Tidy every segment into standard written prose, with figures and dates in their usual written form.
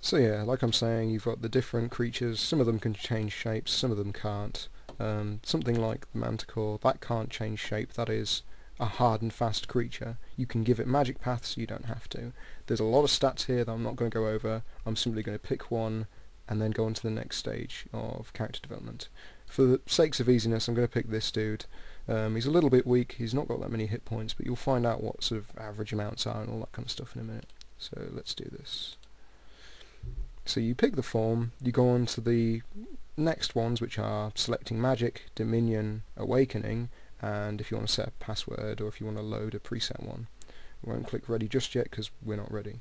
So yeah, like I'm saying, you've got the different creatures. Some of them can change shapes, some of them can't. Something like the Manticore, that can't change shape. That is a hard and fast creature. You can give it magic paths, you don't have to. There's a lot of stats here that I'm not going to go over. I'm simply going to pick one and then go on to the next stage of character development. For the sakes of easiness, I'm going to pick this dude. He's a little bit weak, he's not got that many hit points, but you'll find out what sort of average amounts are and all that kind of stuff in a minute. So let's do this. So you pick the form, you go on to the next ones, which are selecting magic, dominion, awakening, and if you want to set a password or if you want to load a preset one. We won't click ready just yet because we're not ready.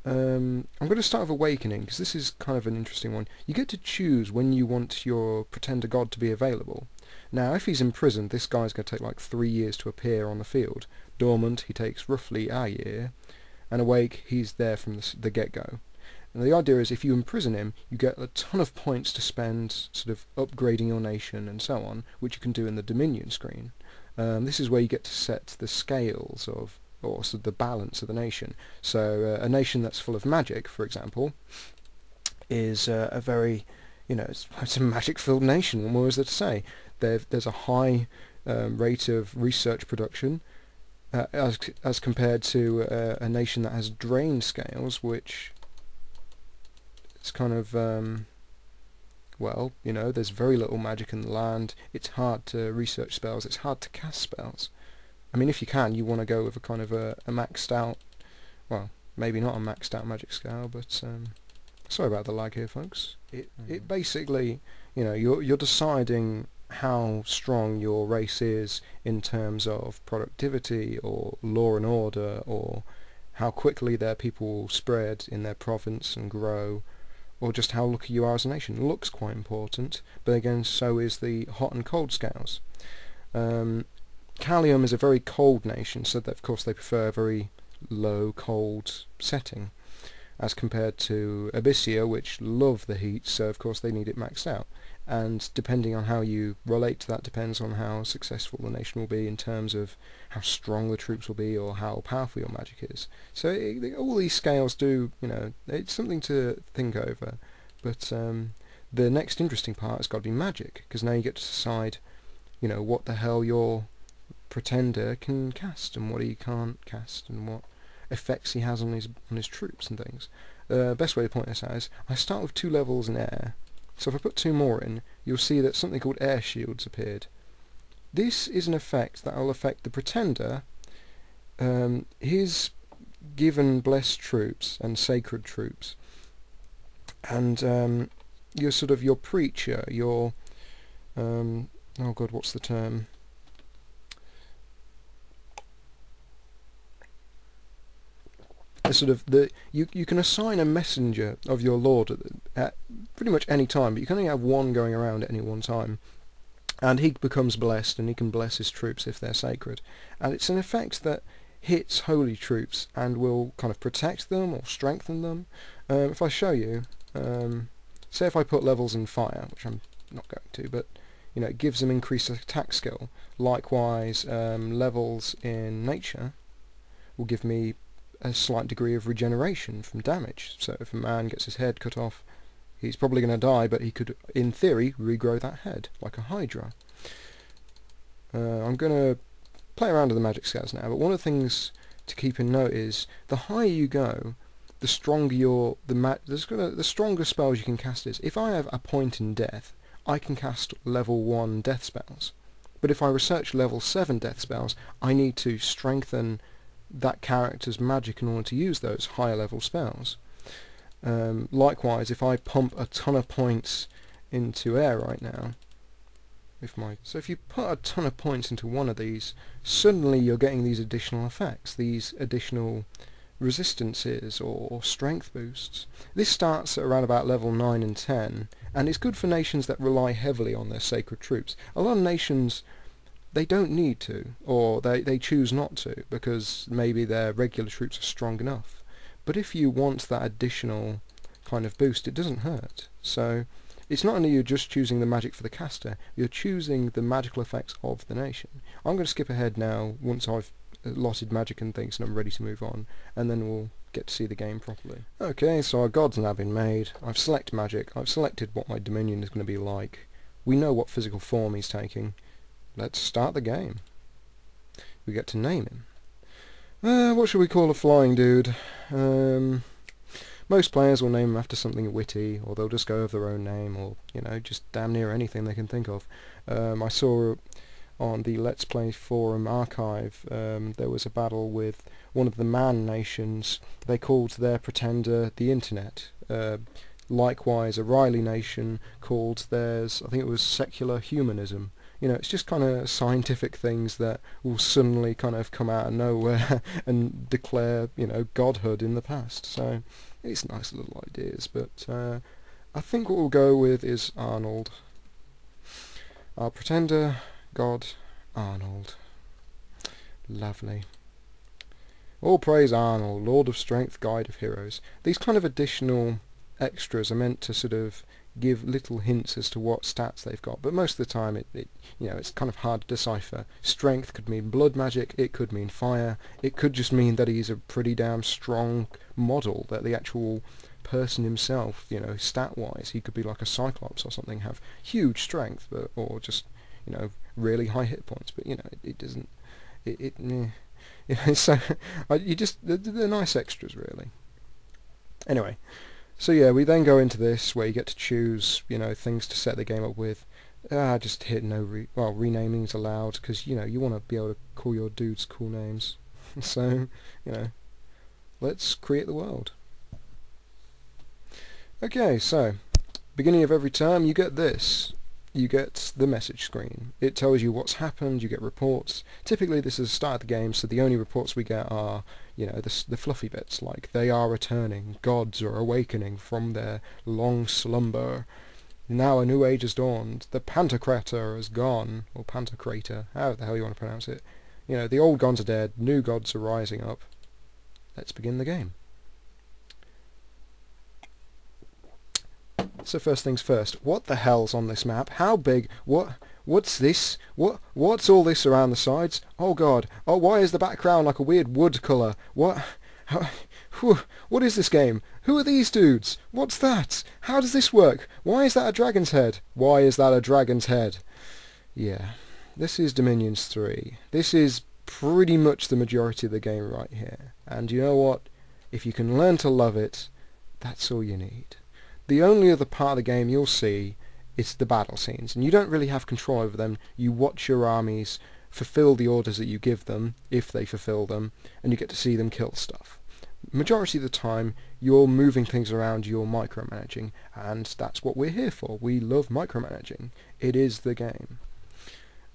I'm going to start with awakening because this is kind of an interesting one. You get to choose when you want your pretender god to be available. Now if he's imprisoned, this guy's going to take like 3 years to appear on the field. Dormant, he takes roughly a year, and awake, he's there from the get-go. And the idea is if you imprison him, you get a ton of points to spend sort of upgrading your nation and so on, which you can do in the Dominion screen. This is where you get to set the scales of, or sort of the balance of the nation. So a nation that's full of magic, for example, is a very, it's a magic-filled nation. What more is there to say? There's a high rate of research production, as compared to a nation that has drain scales, which it's kind of, well, there's very little magic in the land. It's hard to research spells. It's hard to cast spells. I mean, if you can, you want to go with a kind of a maxed out, well, maybe not a maxed out magic scale, but sorry about the lag here, folks. It basically, you're deciding how strong your race is in terms of productivity or law and order, or how quickly their people will spread in their province and grow, or just how lucky you are as a nation. Looks quite important, but again, so is the hot and cold scales. Callium is a very cold nation, so that of course they prefer a very low cold setting, as compared to Abyssia, which love the heat, so of course they need it maxed out. And depending on how you relate to that depends on how successful the nation will be in terms of how strong the troops will be or how powerful your magic is. So all these scales do, it's something to think over. But the next interesting part has got to be magic, because now you get to decide, what the hell your pretender can cast and what he can't cast and what effects he has on his troops and things. Best way to point this out is I start with 2 levels in air. So if I put 2 more in, you'll see that something called air shields appeared. This is an effect that will affect the pretender, his given blessed troops and sacred troops, and your preacher, your oh god, what's the term? You can assign a messenger of your lord at pretty much any time, but you can only have one going around at any one time, and he becomes blessed and he can bless his troops if they're sacred. And it's an effect that hits holy troops and will kind of protect them or strengthen them. If I show you, say if I put levels in fire, which I'm not going to, but it gives them increased attack skill. Likewise, levels in nature will give me a slight degree of regeneration from damage. So if a man gets his head cut off, he's probably going to die, but he could, in theory, regrow that head, like a hydra. I'm going to play around with the magic scales now, but one of the things to keep in note is the higher you go, the stronger the stronger spells you can cast is. If I have a point in death, I can cast level 1 death spells. But if I research level 7 death spells, I need to strengthen that character's magic in order to use those higher level spells. Likewise, if I pump a ton of points into air right now, so if you put a ton of points into one of these, suddenly you're getting these additional effects, these additional resistances or strength boosts. This starts at around about level 9 and 10, and it's good for nations that rely heavily on their sacred troops. A lot of nations, they don't need to, or they choose not to, because maybe their regular troops are strong enough. But if you want that additional kind of boost, it doesn't hurt. So it's not only you're just choosing the magic for the caster, you're choosing the magical effects of the nation. I'm going to skip ahead now once I've allotted magic and things, and I'm ready to move on, and then we'll get to see the game properly. Okay, so our god's now been made. I've selected magic. I've selected what my dominion is going to be like. We know what physical form he's taking. Let's start the game. We get to name him. What should we call a flying dude? Most players will name him after something witty, or they'll just go with their own name, or, you know, just damn near anything they can think of. I saw on the Let's Play forum archive, there was a battle with one of the Man nations. They called their pretender the Internet. Likewise, a Riley nation called theirs, I think it was secular humanism. You know, it's just kind of scientific things that will suddenly kind of come out of nowhere and declare, you know, godhood in the past. So it's nice little ideas, but I think what we'll go with is Arnold. Our pretender, God, Arnold. Lovely. All praise Arnold, Lord of Strength, Guide of Heroes. These kind of additional extras are meant to sort of give little hints as to what stats they've got, but most of the time you know, it's kind of hard to decipher. Strength could mean blood magic, it could mean fire, it could just mean that he's a pretty damn strong model, that the actual person himself, you know, stat-wise, he could be like a Cyclops or something, have huge strength, but, or just, you know, really high hit points, but, you know, it doesn't, you know, so, they're nice extras, really. Anyway, so yeah, we then go into this where you get to choose, you know, things to set the game up with. Just hit no renaming is allowed, because, you know, you want to be able to call your dudes cool names. So, you know, let's create the world. Okay, so beginning of every turn you get this. You get the message screen. It tells you what's happened, you get reports. Typically this is the start of the game, so the only reports we get are, you know, the fluffy bits, like they are returning, gods are awakening from their long slumber. Now a new age has dawned, the Pantocrator has gone, or Pantocrator, however the hell you want to pronounce it. You know, the old gods are dead, new gods are rising up. Let's begin the game. So first things first, what the hell's on this map? How big? What's this? What's all this around the sides? Oh god. Oh, why is the background like a weird wood colour? What? What is this game? Who are these dudes? What's that? How does this work? Why is that a dragon's head? Why is that a dragon's head? Yeah, this is Dominions 3. This is pretty much the majority of the game right here. And you know what? If you can learn to love it, that's all you need. The only other part of the game you'll see is the battle scenes, and you don't really have control over them. You watch your armies fulfill the orders that you give them, if they fulfill them, and you get to see them kill stuff. Majority of the time you're moving things around, you're micromanaging, and that's what we're here for. We love micromanaging. It is the game.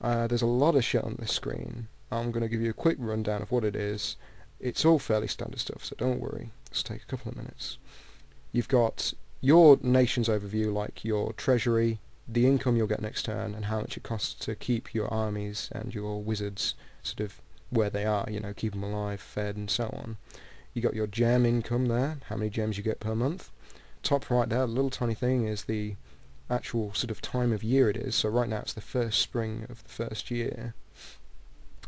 There's a lot of shit on this screen. I'm going to give you a quick rundown of what it is. It's all fairly standard stuff, so don't worry. Let's take a couple of minutes. You've got your nation's overview, like your treasury, the income you'll get next turn, and how much it costs to keep your armies and your wizards sort of where they are, you know, keep them alive, fed, and so on. You got your gem income there, how many gems you get per month. Top right there, the little tiny thing, is the actual sort of time of year it is. So right now it's the first spring of the first year.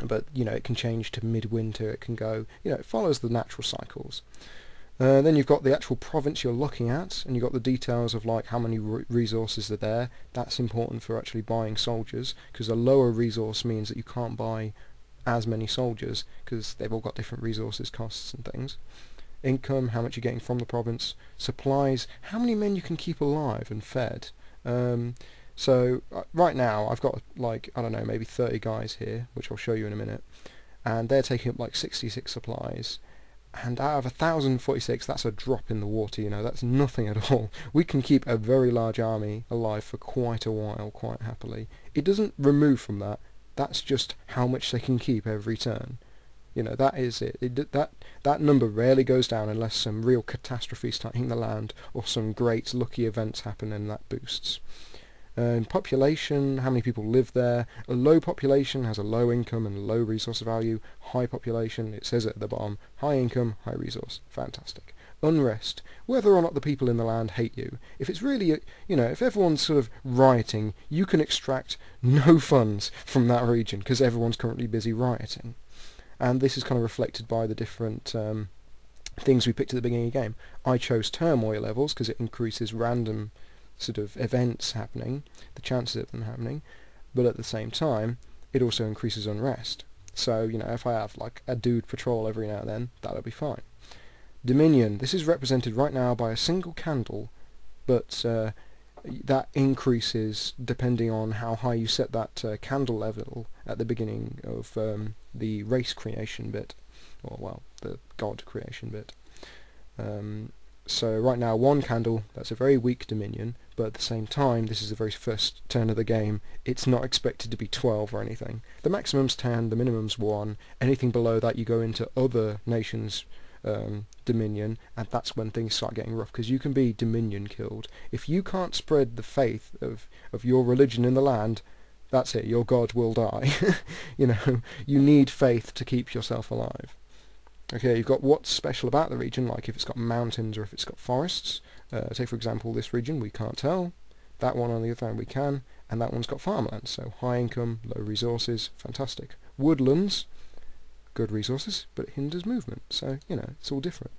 But, you know, it can change to midwinter, it can go, you know, it follows the natural cycles. Then you've got the actual province you're looking at, and you've got the details of like how many resources are there. That's important for actually buying soldiers, because a lower resource means that you can't buy as many soldiers, because they've all got different resources, costs and things. Income, how much you're getting from the province. Supplies, how many men you can keep alive and fed. So right now I've got like, I don't know, maybe 30 guys here, which I'll show you in a minute, and they're taking up like 66 supplies. And out of 1,046, that's a drop in the water, you know, that's nothing at all. We can keep a very large army alive for quite a while, quite happily. It doesn't remove from that, that's just how much they can keep every turn. You know, that is it. That number rarely goes down unless some real catastrophe is hitting the land, or some great lucky events happen and that boosts. Population, how many people live there. A low population has a low income and low resource value. High population, it says it at the bottom, high income, high resource. Fantastic. Unrest, whether or not the people in the land hate you. If it's really, you know, if everyone's sort of rioting, you can extract no funds from that region because everyone's currently busy rioting. and this is kind of reflected by the different things we picked at the beginning of the game. I chose turmoil levels because it increases random sort of events happening, the chances of them happening, but at the same time it also increases unrest. So, you know, if I have like a dude patrol every now and then, that'll be fine. Dominion, this is represented right now by a single candle, but that increases depending on how high you set that candle level at the beginning of the race creation bit, or well, the god creation bit. So right now, one candle, that's a very weak Dominion, but at the same time, this is the very first turn of the game. It's not expected to be 12 or anything. The maximum's 10, the minimum's 1. Anything below that, you go into other nations' Dominion, and that's when things start getting rough, because you can be Dominion killed. If you can't spread the faith of your religion in the land, that's it, your god will die. You know, you need faith to keep yourself alive. Okay, you've got what's special about the region, like if it's got mountains or if it's got forests. Take for example this region, we can't tell. That one on the other hand we can, and that one's got farmlands, so high income, low resources, fantastic. Woodlands, good resources, but it hinders movement, so you know, it's all different.